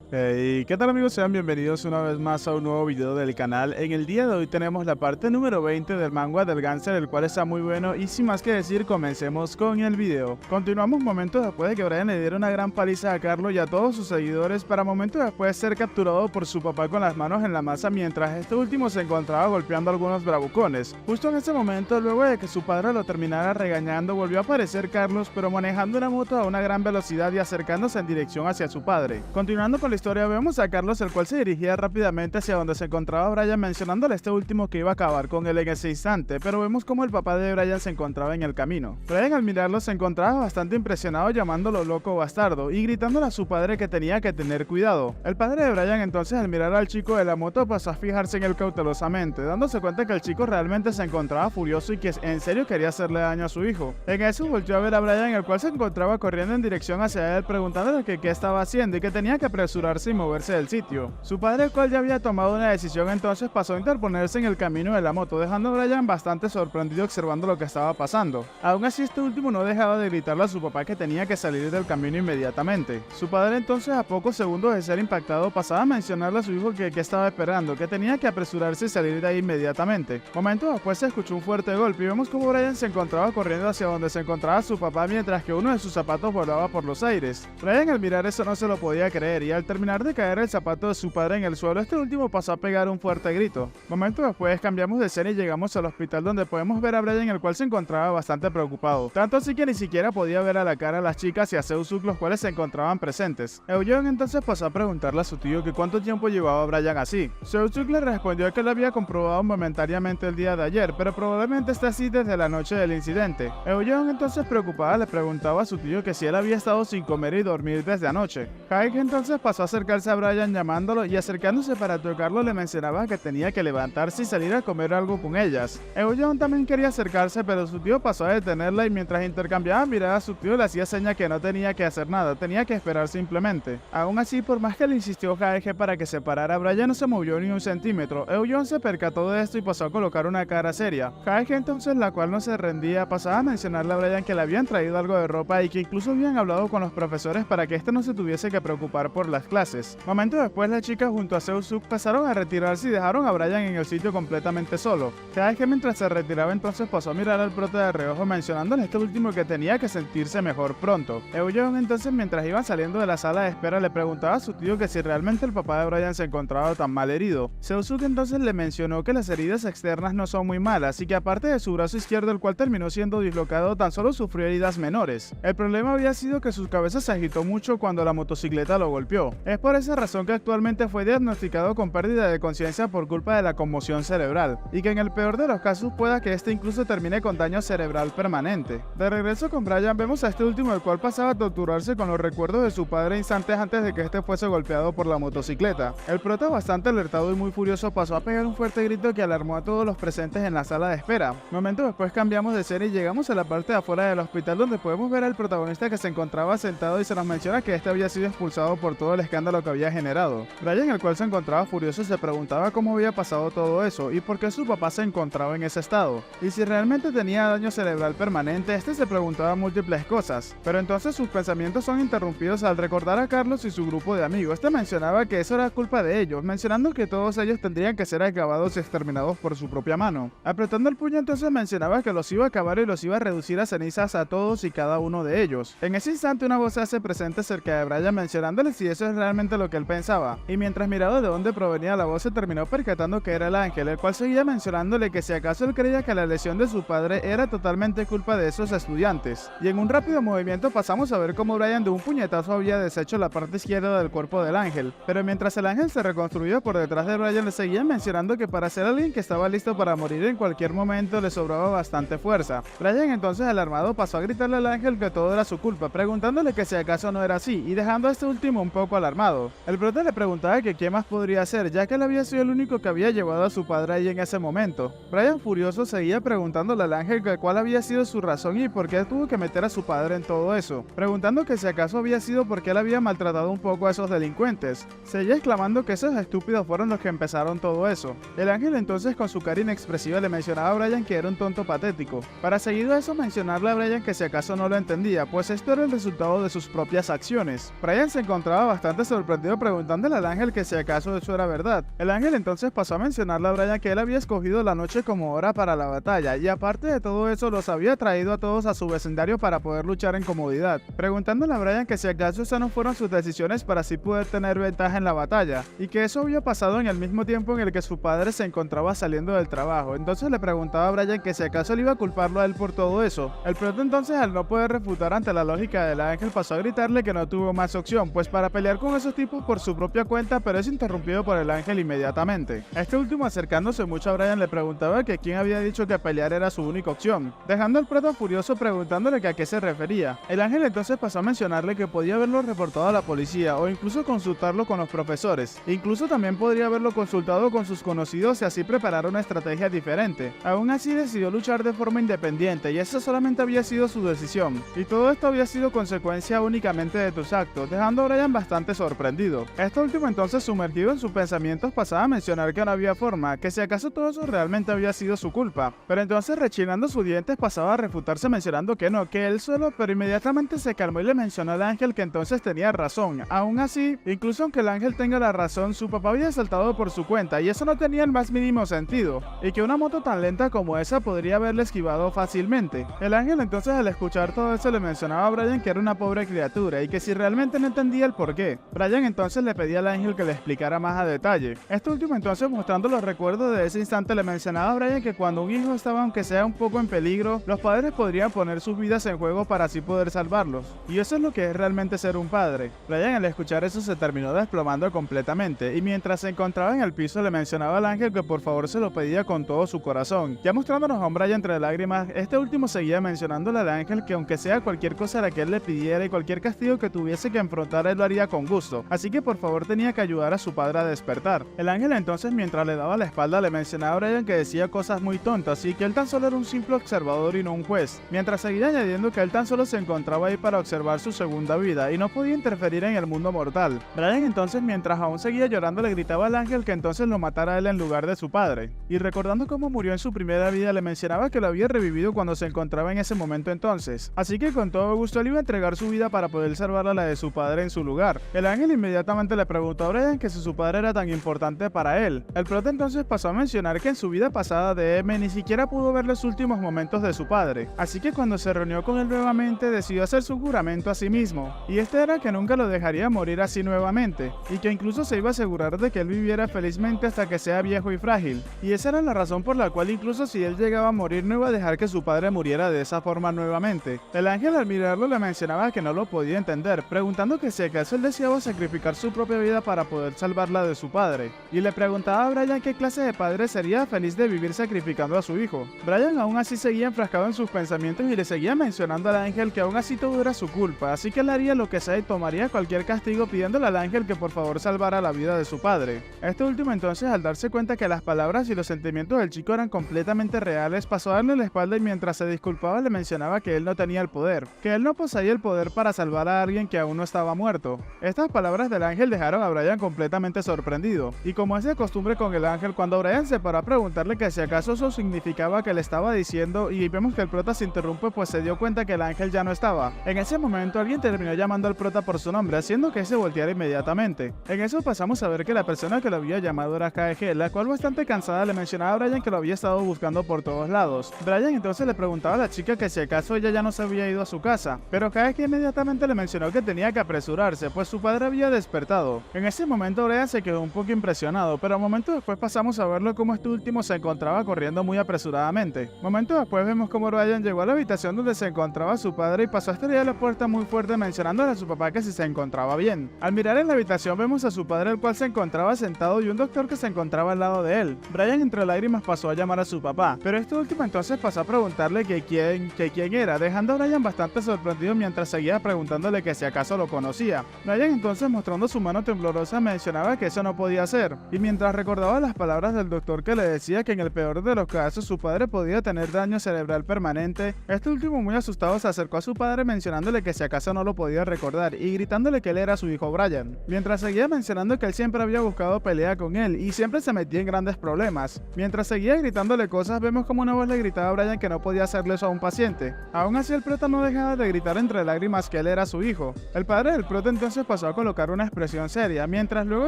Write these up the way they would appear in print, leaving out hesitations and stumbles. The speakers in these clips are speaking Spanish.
Hey, ¿qué tal amigos? Sean bienvenidos una vez más a un nuevo video del canal. En el día de hoy tenemos la parte número 20 del manga del Gánster, el cual está muy bueno y sin más que decir, comencemos con el video. Continuamos momentos después de que Brian le diera una gran paliza a Carlo y a todos sus seguidores para momentos después ser capturado por su papá con las manos en la masa mientras este último se encontraba golpeando a algunos bravucones. Justo en ese momento, luego de que su padre lo terminara regañando, volvió a aparecer Carlos pero manejando una moto a una gran velocidad y acercándose en dirección hacia su padre. Continuando con la historia, vemos a Carlos el cual se dirigía rápidamente hacia donde se encontraba Brian mencionándole a este último que iba a acabar con él en ese instante, pero vemos como el papá de Brian se encontraba en el camino. Brian al mirarlo se encontraba bastante impresionado llamándolo loco bastardo y gritándole a su padre que tenía que tener cuidado. El padre de Brian entonces al mirar al chico de la moto pasó a fijarse en él cautelosamente, dándose cuenta que el chico realmente se encontraba furioso y que en serio quería hacerle daño a su hijo. En eso volvió a ver a Brian el cual se encontraba corriendo en dirección hacia él preguntándole que qué estaba haciendo y que tenía que apresurarse y moverse del sitio. Su padre, el cual ya había tomado una decisión, entonces pasó a interponerse en el camino de la moto, dejando a Brian bastante sorprendido observando lo que estaba pasando. Aún así, este último no dejaba de gritarle a su papá que tenía que salir del camino inmediatamente. Su padre entonces, a pocos segundos de ser impactado, pasaba a mencionarle a su hijo que estaba esperando, que tenía que apresurarse y salir de ahí inmediatamente. Momentos después se escuchó un fuerte golpe y vemos como Brian se encontraba corriendo hacia donde se encontraba su papá mientras que uno de sus zapatos volaba por los aires. Brian al mirar eso no se lo podía creer y al terminar de caer el zapato de su padre en el suelo, este último pasó a pegar un fuerte grito. Momentos después cambiamos de escena y llegamos al hospital donde podemos ver a Brian el cual se encontraba bastante preocupado, tanto así que ni siquiera podía ver a la cara a las chicas y a Seusuk los cuales se encontraban presentes. Eugene entonces pasó a preguntarle a su tío que cuánto tiempo llevaba Brian así. Seusuk le respondió que lo había comprobado momentáneamente el día de ayer, pero probablemente esté así desde la noche del incidente. Eugene entonces preocupada le preguntaba a su tío que si él había estado sin comer y dormir desde anoche. Haik entonces pasó a acercarse a Brian llamándolo y acercándose para tocarlo le mencionaba que tenía que levantarse y salir a comer algo con ellas. Eugene también quería acercarse pero su tío pasó a detenerla y mientras intercambiaban miradas su tío le hacía seña que no tenía que hacer nada, tenía que esperar simplemente. Aún así, por más que le insistió Haek para que se parara, Brian no se movió ni un centímetro. Eugene se percató de esto y pasó a colocar una cara seria. Haek entonces, la cual no se rendía, pasaba a mencionarle a Brian que le habían traído algo de ropa y que incluso habían hablado con los profesores para que este no se tuviese que preocupar por las clases. Momentos después las chicas junto a Seusuk pasaron a retirarse y dejaron a Brian en el sitio completamente solo. Haek mientras se retiraba entonces pasó a mirar al prota de reojo mencionándole a este último que tenía que sentirse mejor pronto. Eugene entonces mientras iban saliendo de la sala de espera le preguntaba a su tío que si realmente el papá de Brian se encontraba tan mal herido. Seusuk entonces le mencionó que las heridas externas no son muy malas y que aparte de su brazo izquierdo el cual terminó siendo dislocado tan solo sufrió heridas menores. El problema había sido que su cabeza se agitó mucho cuando la motocicleta lo golpeó. Es por esa razón que actualmente fue diagnosticado con pérdida de conciencia por culpa de la conmoción cerebral y que en el peor de los casos pueda que este incluso termine con daño cerebral permanente. De regreso con Brian vemos a este último el cual pasaba a torturarse con los recuerdos de su padre instantes antes de que este fuese golpeado por la motocicleta. El prota bastante alertado y muy furioso pasó a pegar un fuerte grito que alarmó a todos los presentes en la sala de espera. Momentos después cambiamos de escena y llegamos a la parte de afuera del hospital donde podemos ver al protagonista que se encontraba sentado y se nos menciona que este había sido expulsado por todo el escándalo que había generado. Brian, el cual se encontraba furioso, se preguntaba cómo había pasado todo eso y por qué su papá se encontraba en ese estado. Y si realmente tenía daño cerebral permanente, este se preguntaba múltiples cosas. Pero entonces sus pensamientos son interrumpidos al recordar a Carlos y su grupo de amigos. Este mencionaba que eso era culpa de ellos, mencionando que todos ellos tendrían que ser acabados y exterminados por su propia mano. Apretando el puño entonces mencionaba que los iba a acabar y los iba a reducir a cenizas a todos y cada uno de ellos. En ese instante una voz se hace presente cerca de Brian mencionándole si eso es realmente lo que él pensaba, y mientras miraba de dónde provenía la voz se terminó percatando que era el ángel, el cual seguía mencionándole que si acaso él creía que la lesión de su padre era totalmente culpa de esos estudiantes. Y en un rápido movimiento pasamos a ver cómo Brian de un puñetazo había deshecho la parte izquierda del cuerpo del ángel, pero mientras el ángel se reconstruyó por detrás de Brian le seguían mencionando que para ser alguien que estaba listo para morir en cualquier momento le sobraba bastante fuerza. Brian entonces alarmado pasó a gritarle al ángel que todo era su culpa, preguntándole que si acaso no era así y dejando a este último un poco alarmado. El prota le preguntaba que qué más podría hacer ya que él había sido el único que había llevado a su padre ahí en ese momento. Brian furioso seguía preguntándole al ángel que cuál había sido su razón y por qué tuvo que meter a su padre en todo eso, preguntando que si acaso había sido porque él había maltratado un poco a esos delincuentes. Seguía exclamando que esos estúpidos fueron los que empezaron todo eso. El ángel entonces con su cara inexpresiva le mencionaba a Brian que era un tonto patético, para seguido a eso mencionarle a Brian que si acaso no lo entendía, pues esto era el resultado de sus propias acciones. Brian se encontraba bastante bastante sorprendido preguntándole al ángel que si acaso eso era verdad. El ángel entonces pasó a mencionarle a Brian que él había escogido la noche como hora para la batalla y aparte de todo eso los había traído a todos a su vecindario para poder luchar en comodidad, preguntándole a Brian que si acaso esas no fueron sus decisiones para así poder tener ventaja en la batalla y que eso había pasado en el mismo tiempo en el que su padre se encontraba saliendo del trabajo. Entonces le preguntaba a Brian que si acaso le iba a culparlo a él por todo eso. El prota entonces, al no poder refutar ante la lógica del ángel, pasó a gritarle que no tuvo más opción pues para pelear con esos tipos por su propia cuenta, pero es interrumpido por el ángel inmediatamente. Este último, acercándose mucho a Brian, le preguntaba que quién había dicho que pelear era su única opción, dejando al prota furioso preguntándole que a qué se refería. El ángel entonces pasó a mencionarle que podía haberlo reportado a la policía o incluso consultarlo con los profesores. Incluso también podría haberlo consultado con sus conocidos y así preparar una estrategia diferente. Aún así decidió luchar de forma independiente y esa solamente había sido su decisión. Y todo esto había sido consecuencia únicamente de tus actos, dejando a Brian bastante sorprendido. Este último entonces, sumergido en sus pensamientos, pasaba a mencionar que no había forma, que si acaso todo eso realmente había sido su culpa. Pero entonces, rechinando sus dientes, pasaba a refutarse mencionando que no, que él solo, pero inmediatamente se calmó y le mencionó al ángel que entonces tenía razón. Aún así, incluso aunque el ángel tenga la razón, su papá había saltado por su cuenta y eso no tenía el más mínimo sentido, y que una moto tan lenta como esa podría haberle esquivado fácilmente. El ángel entonces, al escuchar todo eso, le mencionaba a Brian que era una pobre criatura y que si realmente no entendía el porqué. Brian entonces le pedía al ángel que le explicara más a detalle. Este último entonces, mostrando los recuerdos de ese instante, le mencionaba a Brian que cuando un hijo estaba aunque sea un poco en peligro, los padres podrían poner sus vidas en juego para así poder salvarlos. Y eso es lo que es realmente ser un padre. Brian, al escuchar eso, se terminó desplomando completamente y mientras se encontraba en el piso le mencionaba al ángel que por favor se lo pedía con todo su corazón. Ya mostrándonos a un Brian entre lágrimas, este último seguía mencionándole al ángel que aunque sea cualquier cosa la que él le pidiera y cualquier castigo que tuviese que enfrentar, él lo haría con gusto, así que por favor tenía que ayudar a su padre a despertar. El ángel entonces, mientras le daba la espalda, le mencionaba a Brian que decía cosas muy tontas y que él tan solo era un simple observador y no un juez, mientras seguía añadiendo que él tan solo se encontraba ahí para observar su segunda vida y no podía interferir en el mundo mortal. Brian entonces, mientras aún seguía llorando, le gritaba al ángel que entonces lo matara a él en lugar de su padre, y recordando cómo murió en su primera vida, le mencionaba que lo había revivido cuando se encontraba en ese momento entonces, así que con todo gusto él iba a entregar su vida para poder salvar a la de su padre en su lugar. El ángel inmediatamente le preguntó a Brian que si su padre era tan importante para él. El prota entonces pasó a mencionar que en su vida pasada de M ni siquiera pudo ver los últimos momentos de su padre, así que cuando se reunió con él nuevamente decidió hacer su juramento a sí mismo, y este era que nunca lo dejaría morir así nuevamente, y que incluso se iba a asegurar de que él viviera felizmente hasta que sea viejo y frágil, y esa era la razón por la cual incluso si él llegaba a morir no iba a dejar que su padre muriera de esa forma nuevamente. El ángel, al mirarlo, le mencionaba que no lo podía entender, preguntando que si acaso él deseaba sacrificar su propia vida para poder salvarla de su padre, y le preguntaba a Brian qué clase de padre sería feliz de vivir sacrificando a su hijo. Brian aún así seguía enfrascado en sus pensamientos y le seguía mencionando al ángel que aún así todo era su culpa, así que él haría lo que sea y tomaría cualquier castigo pidiéndole al ángel que por favor salvara la vida de su padre. Este último entonces, al darse cuenta que las palabras y los sentimientos del chico eran completamente reales, pasó a darle la espalda y mientras se disculpaba le mencionaba que él no tenía el poder, que él no poseía el poder para salvar a alguien que aún no estaba muerto. Estas palabras del ángel dejaron a Brian completamente sorprendido, y como es de costumbre con el ángel, cuando Brian se paró a preguntarle que si acaso eso significaba que le estaba diciendo, y vemos que el prota se interrumpe pues se dio cuenta que el ángel ya no estaba. En ese momento alguien terminó llamando al prota por su nombre, haciendo que se volteara inmediatamente. En eso pasamos a ver que la persona que lo había llamado era KG, la cual bastante cansada le mencionaba a Brian que lo había estado buscando por todos lados. Brian entonces le preguntaba a la chica que si acaso ella ya no se había ido a su casa, pero KG inmediatamente le mencionó que tenía que apresurarse pues su padre había despertado. En ese momento Brian se quedó un poco impresionado, pero momentos después pasamos a verlo como este último se encontraba corriendo muy apresuradamente. Momentos después vemos como Brian llegó a la habitación donde se encontraba su padre y pasó a estrellar la puerta muy fuerte mencionándole a su papá que si se encontraba bien. Al mirar en la habitación vemos a su padre, el cual se encontraba sentado, y un doctor que se encontraba al lado de él. Brian entre lágrimas pasó a llamar a su papá, pero este último entonces pasó a preguntarle que quién era, dejando a Brian bastante sorprendido mientras seguía preguntándole que si acaso lo conocía. Brian entonces, mostrando su mano temblorosa, mencionaba que eso no podía ser, y mientras recordaba las palabras del doctor que le decía que en el peor de los casos su padre podía tener daño cerebral permanente, este último muy asustado se acercó a su padre mencionándole que si acaso no lo podía recordar y gritándole que él era su hijo Brian, mientras seguía mencionando que él siempre había buscado pelea con él y siempre se metía en grandes problemas. Mientras seguía gritándole cosas, vemos como una voz le gritaba a Brian que no podía hacerle eso a un paciente. Aún así el prota no dejaba de gritar entre lágrimas que él era su hijo. El padre del prota entonces pasó pasó a colocar una expresión seria, mientras luego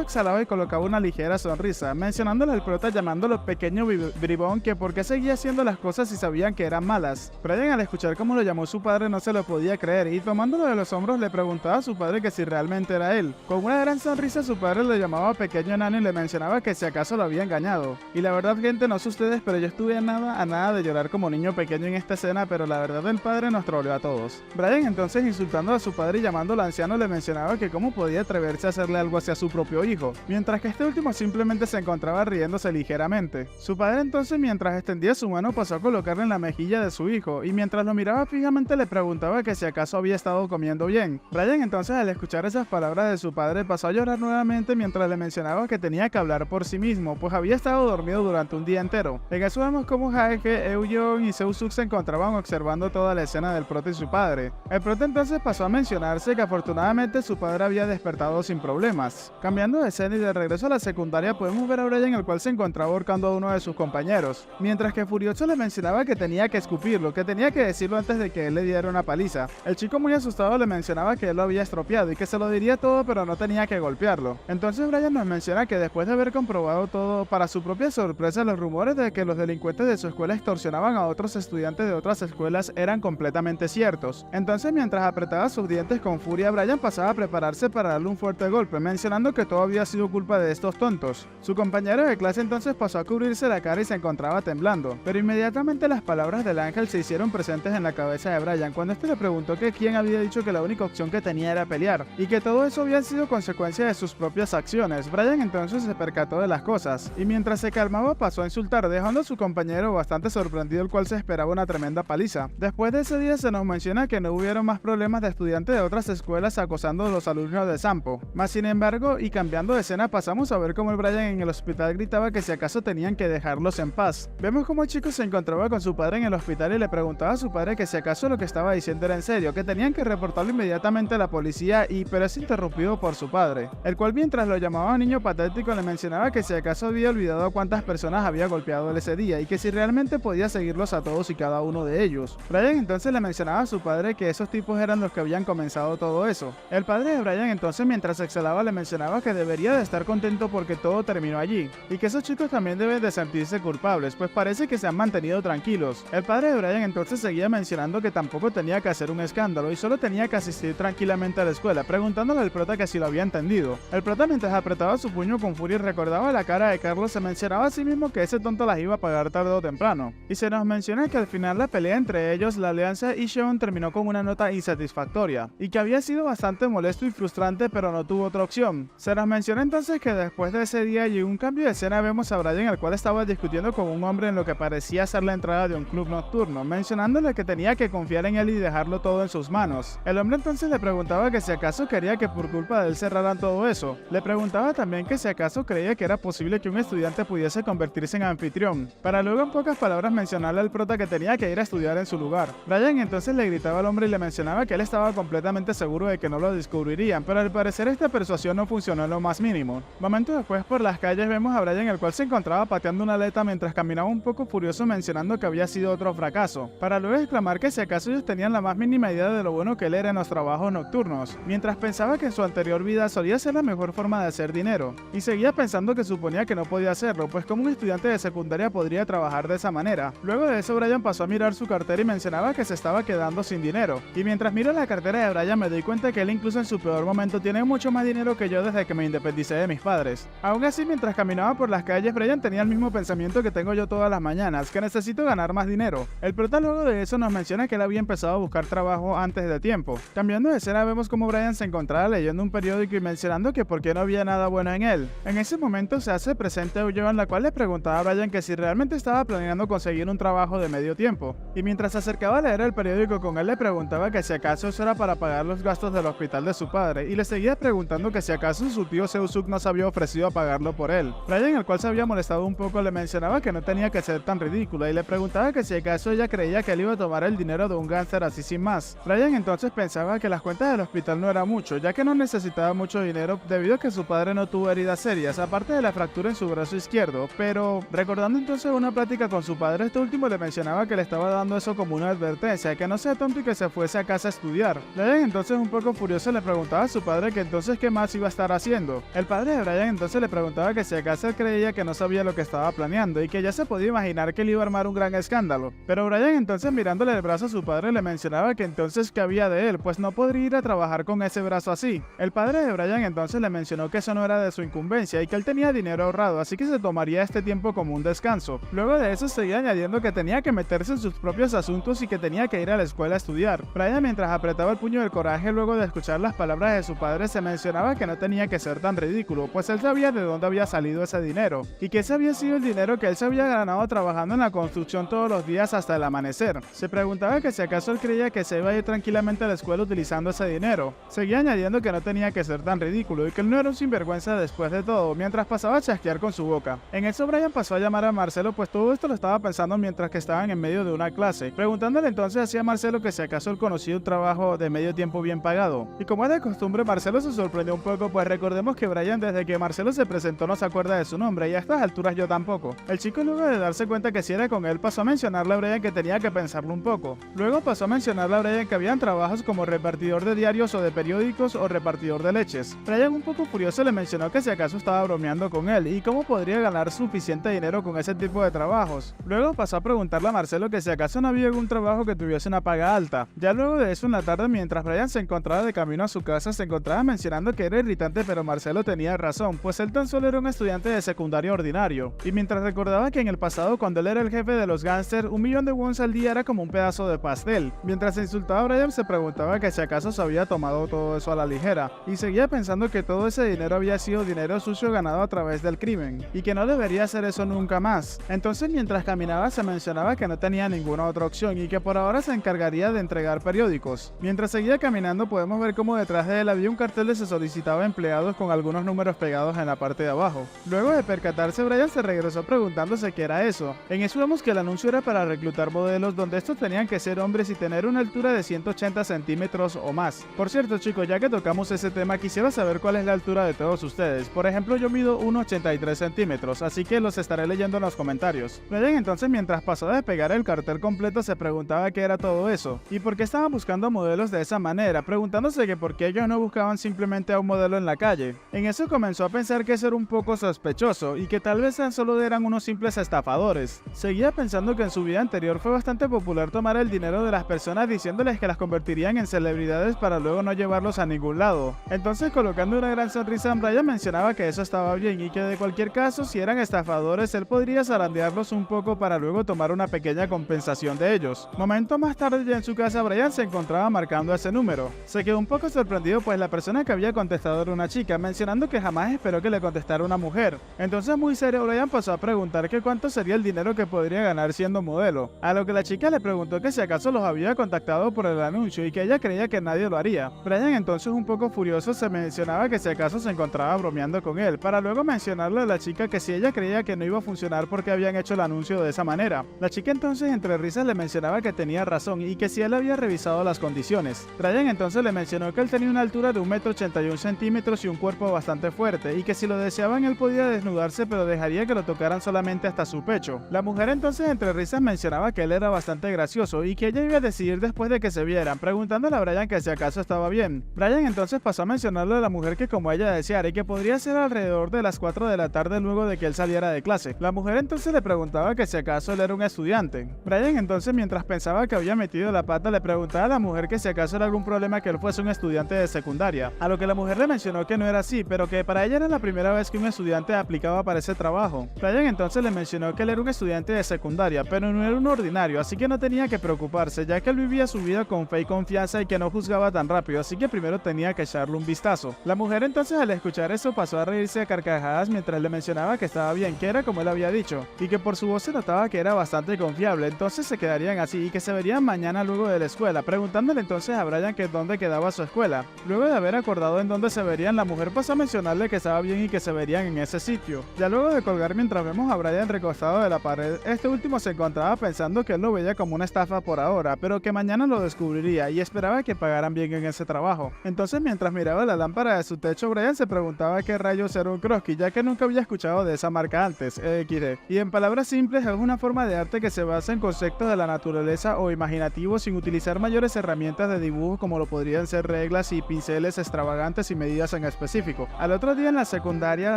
exhalaba y colocaba una ligera sonrisa, mencionándole al prota llamándolo pequeño bribón que por qué seguía haciendo las cosas si sabían que eran malas. Brian, al escuchar cómo lo llamó su padre, no se lo podía creer y tomándolo de los hombros le preguntaba a su padre que si realmente era él. Con una gran sonrisa su padre le llamaba pequeño enano y le mencionaba que si acaso lo había engañado. Y la verdad, gente, no sé ustedes, pero yo estuve a nada de llorar como niño pequeño en esta escena, pero la verdad el padre nos troleó a todos. Brian entonces, insultando a su padre y llamándolo anciano, le mencionaba que cómo podía atreverse a hacerle algo hacia su propio hijo, mientras que este último simplemente se encontraba riéndose ligeramente. Su padre entonces, mientras extendía su mano, pasó a colocarle en la mejilla de su hijo y mientras lo miraba fijamente le preguntaba que si acaso había estado comiendo bien. Brian entonces, al escuchar esas palabras de su padre, pasó a llorar nuevamente mientras le mencionaba que tenía que hablar por sí mismo, pues había estado dormido durante un día entero. En eso vemos como Haege, Eun y Seusuk se encontraban observando toda la escena del prota y su padre. El prota entonces pasó a mencionarse que afortunadamente su padre había despertado sin problemas. Cambiando de escena y de regreso a la secundaria, podemos ver a Brian, el cual se encontraba ahorcando a uno de sus compañeros, mientras que furioso le mencionaba que tenía que escupirlo, que tenía que decirlo antes de que él le diera una paliza. El chico, muy asustado, le mencionaba que él lo había estropeado y que se lo diría todo pero no tenía que golpearlo. Entonces Brian nos menciona que después de haber comprobado todo, para su propia sorpresa, los rumores de que los delincuentes de su escuela extorsionaban a otros estudiantes de otras escuelas eran completamente ciertos. Entonces, mientras apretaba sus dientes con furia, Brian pasaba a prepararse para darle un fuerte golpe, mencionando que todo había sido culpa de estos tontos. Su compañero de clase entonces pasó a cubrirse la cara y se encontraba temblando, pero inmediatamente las palabras del ángel se hicieron presentes en la cabeza de Brian cuando este le preguntó que quién había dicho que la única opción que tenía era pelear, y que todo eso había sido consecuencia de sus propias acciones. Brian entonces se percató de las cosas, y mientras se calmaba pasó a insultar, dejando a su compañero bastante sorprendido, el cual se esperaba una tremenda paliza. Después de ese día se nos menciona que no hubieron más problemas de estudiantes de otras escuelas acosando a los alumnos de Sampo. Más sin embargo, y cambiando de escena, pasamos a ver cómo el Brian en el hospital gritaba que si acaso tenían que dejarlos en paz. Vemos cómo el chico se encontraba con su padre en el hospital y le preguntaba a su padre que si acaso lo que estaba diciendo era en serio, que tenían que reportarlo inmediatamente a la policía pero es interrumpido por su padre, el cual mientras lo llamaba niño patético le mencionaba que si acaso había olvidado a cuántas personas había golpeado él ese día y que si realmente podía seguirlos a todos y cada uno de ellos. Brian entonces le mencionaba a su padre que esos tipos eran los que habían comenzado todo eso. El padre de Brian entonces, mientras exhalaba, le mencionaba que debería de estar contento porque todo terminó allí y que esos chicos también deben de sentirse culpables, pues parece que se han mantenido tranquilos. El padre de Brian entonces seguía mencionando que tampoco tenía que hacer un escándalo y solo tenía que asistir tranquilamente a la escuela, preguntándole al prota que si lo había entendido. El prota, mientras apretaba su puño con furia y recordaba la cara de Carlos, se mencionaba a sí mismo que ese tonto las iba a pagar tarde o temprano. Y se nos menciona que al final la pelea entre ellos, la alianza y Sean, terminó con una nota insatisfactoria y que había sido bastante molesto y frustrante, pero no tuvo otra opción. Se nos menciona entonces que después de ese día y un cambio de escena, vemos a Brian, el cual estaba discutiendo con un hombre en lo que parecía ser la entrada de un club nocturno, mencionándole que tenía que confiar en él y dejarlo todo en sus manos. El hombre entonces le preguntaba que si acaso quería que por culpa de él cerraran todo eso. Le preguntaba también que si acaso creía que era posible que un estudiante pudiese convertirse en anfitrión, para luego en pocas palabras mencionarle al prota que tenía que ir a estudiar en su lugar. Brian entonces le gritaba al hombre y le mencionaba que él estaba completamente seguro de que no lo descubrirían, pero al parecer esta persuasión no funcionó en lo más mínimo. Momentos después, por las calles, vemos a Brian, el cual se encontraba pateando una aleta mientras caminaba un poco furioso, mencionando que había sido otro fracaso, para luego exclamar que si acaso ellos tenían la más mínima idea de lo bueno que él era en los trabajos nocturnos, mientras pensaba que en su anterior vida solía ser la mejor forma de hacer dinero, y seguía pensando que suponía que no podía hacerlo, pues como un estudiante de secundaria podría trabajar de esa manera. Luego de eso, Brian pasó a mirar su cartera y mencionaba que se estaba quedando sin dinero, y mientras miro la cartera de Brian me doy cuenta que él incluso en su peor momento tiene mucho más dinero que yo desde que me independicé de mis padres. Aún así, mientras caminaba por las calles, Brian tenía el mismo pensamiento que tengo yo todas las mañanas, que necesito ganar más dinero. El prota luego de eso nos menciona que él había empezado a buscar trabajo antes de tiempo. Cambiando de escena, vemos como Brian se encontraba leyendo un periódico y mencionando que por qué no había nada bueno en él. En ese momento se hace presente Eugeo, en la cual le preguntaba a Brian que si realmente estaba planeando conseguir un trabajo de medio tiempo, y mientras se acercaba a leer el periódico con él le preguntaba que si acaso eso era para pagar los gastos del hospital de su padre, y le seguía preguntando que si acaso su tío Seusuk no se había ofrecido a pagarlo por él. Brian, el cual se había molestado un poco, le mencionaba que no tenía que ser tan ridícula y le preguntaba que si acaso ella creía que él iba a tomar el dinero de un gánster así sin más. Brian entonces pensaba que las cuentas del hospital no era mucho, ya que no necesitaba mucho dinero debido a que su padre no tuvo heridas serias, aparte de la fractura en su brazo izquierdo, pero recordando entonces una plática con su padre, este último le mencionaba que le estaba dando eso como una advertencia, que no sea tonto y que se fuese a casa a estudiar. Brian entonces, un poco furioso, le preguntaba su padre que entonces qué más iba a estar haciendo. El padre de Brian entonces le preguntaba que si acaso él creía que no sabía lo que estaba planeando y que ya se podía imaginar que él iba a armar un gran escándalo. Pero Brian entonces mirándole el brazo a su padre le mencionaba que entonces qué había de él, pues no podría ir a trabajar con ese brazo así. El padre de Brian entonces le mencionó que eso no era de su incumbencia y que él tenía dinero ahorrado, así que se tomaría este tiempo como un descanso. Luego de eso seguía añadiendo que tenía que meterse en sus propios asuntos y que tenía que ir a la escuela a estudiar. Brian, mientras apretaba el puño del coraje luego de escuchar las palabras de su padre, se mencionaba que no tenía que ser tan ridículo, pues él sabía de dónde había salido ese dinero y que ese había sido el dinero que él se había ganado trabajando en la construcción todos los días hasta el amanecer. Se preguntaba que si acaso él creía que se iba a ir tranquilamente a la escuela utilizando ese dinero. Seguía añadiendo que no tenía que ser tan ridículo y que él no era un sinvergüenza después de todo, mientras pasaba a chasquear con su boca. En eso Brian pasó a llamar a Marcelo, pues todo esto lo estaba pensando mientras que estaban en medio de una clase, preguntándole entonces hacia Marcelo que si acaso él conocía un trabajo de medio tiempo bien pagado. Y como es de costumbre, Marcelo se sorprendió un poco, pues recordemos que Brian desde que Marcelo se presentó no se acuerda de su nombre y a estas alturas yo tampoco. El chico, luego de darse cuenta que si era con él, pasó a mencionarle a Brian que tenía que pensarlo un poco. Luego pasó a mencionarle a Brian que habían trabajos como repartidor de diarios o de periódicos o repartidor de leches. Brian, un poco furioso, le mencionó que si acaso estaba bromeando con él y cómo podría ganar suficiente dinero con ese tipo de trabajos. Luego pasó a preguntarle a Marcelo que si acaso no había algún trabajo que tuviese una paga alta. Ya luego de eso, en la tarde, mientras Brian se encontraba de camino a su casa, se encontraba mencionando que era irritante, pero Marcelo tenía razón, pues él tan solo era un estudiante de secundaria ordinario. Y mientras recordaba que en el pasado, cuando él era el jefe de los gángsters, 1.000.000 de wons al día era como un pedazo de pastel. Mientras se insultaba a Brian, se preguntaba que si acaso se había tomado todo eso a la ligera, y seguía pensando que todo ese dinero había sido dinero sucio ganado a través del crimen, y que no debería hacer eso nunca más. Entonces, mientras caminaba, se mencionaba que no tenía ninguna otra opción y que por ahora se encargaría de entregar periódicos. Mientras seguía caminando, podemos ver cómo detrás de él había un cartel de se solicitaba empleados con algunos números pegados en la parte de abajo. Luego de percatarse, Brian se regresó preguntándose qué era eso. En eso vemos que el anuncio era para reclutar modelos, donde estos tenían que ser hombres y tener una altura de 180 centímetros o más. Por cierto, chicos, ya que tocamos ese tema, quisiera saber cuál es la altura de todos ustedes. Por ejemplo, yo mido 1,83 centímetros, así que los estaré leyendo en los comentarios. Brian entonces, mientras pasó a despegar el cartel completo, se preguntaba qué era todo eso y por qué estaban buscando modelos de esa manera, preguntándose que por qué ellos no buscaban simplemente a un modelo en la calle. En eso comenzó a pensar que eso era un poco sospechoso y que tal vez tan solo eran unos simples estafadores. Seguía pensando que en su vida anterior fue bastante popular tomar el dinero de las personas diciéndoles que las convertirían en celebridades para luego no llevarlos a ningún lado. Entonces, colocando una gran sonrisa, Brian mencionaba que eso estaba bien y que de cualquier caso, si eran estafadores, él podría zarandearlos un poco para luego tomar una pequeña compensación de ellos. Momento más tarde, ya en su casa, Brian se encontraba marcando ese número. Se quedó un poco sorprendido, pues la persona que había contestado era una chica, mencionando que jamás esperó que le contestara una mujer. Entonces, muy serio, Brian pasó a preguntar que cuánto sería el dinero que podría ganar siendo modelo, a lo que la chica le preguntó que si acaso los había contactado por el anuncio y que ella creía que nadie lo haría. Brian, entonces un poco furioso, se mencionaba que si acaso se encontraba bromeando con él, para luego mencionarle a la chica que si ella creía que no iba a funcionar porque habían hecho el anuncio de esa manera. La chica entonces, entre risas, le mencionaba que tenía razón y que si él había revisado las condiciones. Brian entonces le mencionó que él tenía una altura de 1,81 centímetros y un cuerpo bastante fuerte, y que si lo deseaban él podía desnudarse, pero dejaría que lo tocaran solamente hasta su pecho. La mujer entonces, entre risas, mencionaba que él era bastante gracioso y que ella iba a decidir después de que se vieran, preguntándole a Brian que si acaso estaba bien. Brian entonces pasó a mencionarle a la mujer que como ella deseara y que podría ser alrededor de las 4 de la tarde luego de que él saliera de clase. La mujer entonces le preguntaba que si acaso él era un estudiante. Brian entonces, mientras pensaba que había metido la pata, le preguntaba a la mujer que si acaso era algún problema que él fuese un estudiante de secundaria, a lo que la mujer le mencionó que no era así, pero que para ella era la primera vez que un estudiante aplicaba para ese trabajo. Brian entonces le mencionó que él era un estudiante de secundaria, pero no era un ordinario, así que no tenía que preocuparse, ya que él vivía su vida con fe y confianza y que no juzgaba tan rápido, así que primero tenía que echarle un vistazo. La mujer entonces, al escuchar eso, pasó a reírse a carcajadas mientras le mencionaba que estaba bien, que era como él había dicho, y que por su voz se notaba que era bastante confiable. Entonces se quedarían así y que se verían mañana luego de la escuela, preguntándole entonces a Brian que dónde quedaba su escuela. Luego de haber acordado en dónde se verían, la mujer pasó a mencionarle que estaba bien y que se verían en ese sitio. Ya luego de colgar, mientras vemos a Brian recostado de la pared, este último se encontraba pensando que él lo veía como una estafa por ahora, pero que mañana lo descubriría y esperaba que pagaran bien en ese trabajo. Entonces, mientras miraba la lámpara de su techo, Brian se preguntaba qué rayos era un croquis, ya que nunca había escuchado de esa marca antes, XD. Y en palabras simples, es una forma de arte que se basa en conceptos de la naturaleza o imaginativos sin utilizar mayores herramientas de dibujo como lo podrían ser reglas y pinceles pinceles extravagantes y medidas en específico. Al otro día en la secundaria,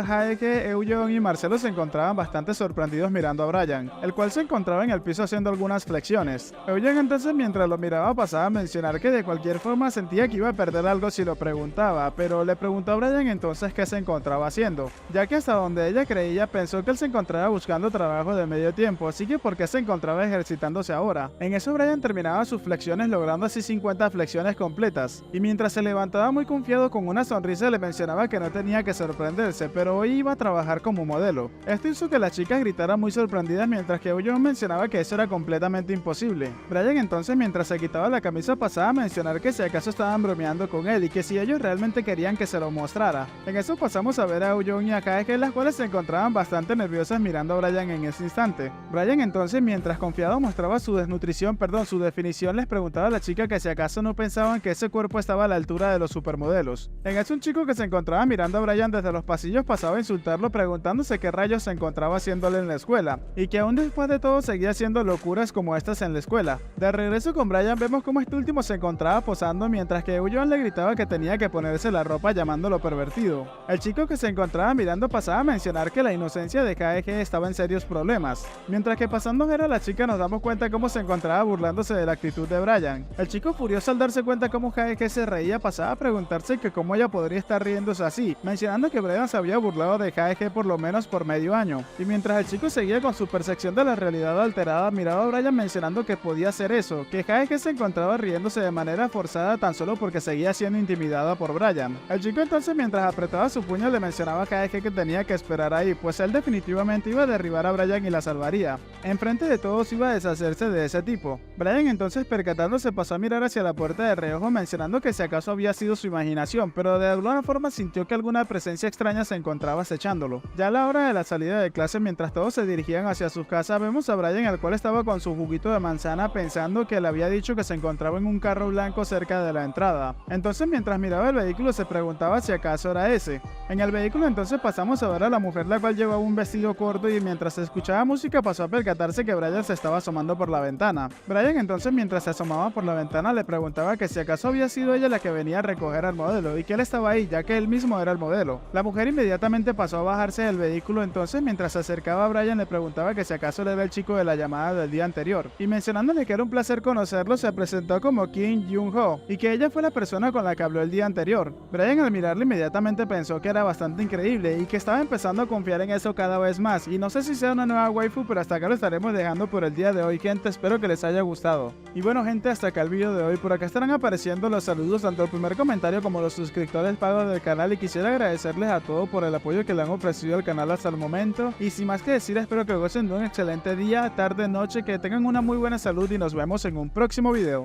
Haeke, Eugene y Marcelo se encontraban bastante sorprendidos mirando a Brian, el cual se encontraba en el piso haciendo algunas flexiones. Eugene entonces mientras lo miraba pasaba a mencionar que de cualquier forma sentía que iba a perder algo si lo preguntaba, pero le preguntó a Brian entonces qué se encontraba haciendo, ya que hasta donde ella creía pensó que él se encontraba buscando trabajo de medio tiempo, así que ¿por qué se encontraba ejercitándose ahora? En eso Brian terminaba sus flexiones logrando así 50 flexiones completas, y mientras se levantaba muy confiado con una sonrisa le mencionaba que no tenía que sorprenderse, pero hoy iba a trabajar como modelo. Esto hizo que las chicas gritaran muy sorprendidas mientras que Eugene mencionaba que eso era completamente imposible. Brian entonces mientras se quitaba la camisa pasaba a mencionar que si acaso estaban bromeando con él y que si ellos realmente querían que se lo mostrara. En eso pasamos a ver a Eugene y a Kaeke, las cuales se encontraban bastante nerviosas mirando a Brian en ese instante. Brian entonces mientras confiado mostraba su su definición les preguntaba a la chica que si acaso no pensaban que ese cuerpo estaba a la altura de los supermodelos. En eso un chico que se encontraba mirando a Brian desde los pasillos pasaba a insultarlo preguntándose qué rayos se encontraba haciéndole en la escuela, y que aún después de todo seguía haciendo locuras como estas en la escuela. De regreso con Brian vemos como este último se encontraba posando mientras que Eugene le gritaba que tenía que ponerse la ropa llamándolo pervertido. El chico que se encontraba mirando pasaba a mencionar que la inocencia de Kaeke estaba en serios problemas. Mientras que pasando a ver a la chica nos damos cuenta cómo se encontraba burlándose de la actitud de Brian. El chico furioso al darse cuenta cómo Kaeke se reía pasaba a preguntarse que cómo ella podría estar riéndose así, mencionando que Brian se había burlado de Kaeke por lo menos por medio año. Y mientras el chico seguía con su percepción de la realidad alterada, miraba a Brian mencionando que podía hacer eso, que Kaeke se encontraba riéndose de manera forzada tan solo porque seguía siendo intimidada por Brian. El chico entonces mientras apretaba su puño le mencionaba a Kaeke que tenía que esperar ahí, pues él definitivamente iba a derribar a Brian y la salvaría. Enfrente de todos iba a deshacerse de ese tipo. Brian entonces percatándose pasó a mirar hacia la puerta de reojo mencionando que si acaso había sido su imaginación, pero de alguna forma sintió que alguna presencia extraña se encontraba acechándolo. Ya a la hora de la salida de clase mientras todos se dirigían hacia sus casas vemos a Brian el cual estaba con su juguito de manzana pensando que le había dicho que se encontraba en un carro blanco cerca de la entrada. Entonces mientras miraba el vehículo se preguntaba si acaso era ese. En el vehículo entonces pasamos a ver a la mujer la cual llevaba un vestido corto y mientras escuchaba música pasó a percatarse que Brian se estaba asomando por la ventana. Brian entonces mientras se asomaba por la ventana le preguntaba que si acaso había sido ella la que venía a recoger al modelo y que él estaba ahí ya que él mismo era el modelo. La mujer inmediatamente pasó a bajarse del vehículo entonces mientras se acercaba a Brian le preguntaba que si acaso le era el chico de la llamada del día anterior y mencionándole que era un placer conocerlo se presentó como Kim Jung-ho y que ella fue la persona con la que habló el día anterior. Brian al mirarle inmediatamente pensó que era bastante increíble y que estaba empezando a confiar en eso cada vez más y no sé si sea una nueva waifu pero hasta acá lo estaremos dejando por el día de hoy gente, espero que les haya gustado. Y bueno gente, hasta acá el video de hoy, por acá estarán apareciendo los saludos tanto el primer comentario como los suscriptores pagos del canal y quisiera agradecerles a todos por el apoyo que le han ofrecido al canal hasta el momento y sin más que decir espero que gocen de un excelente día, tarde, noche, que tengan una muy buena salud y nos vemos en un próximo video.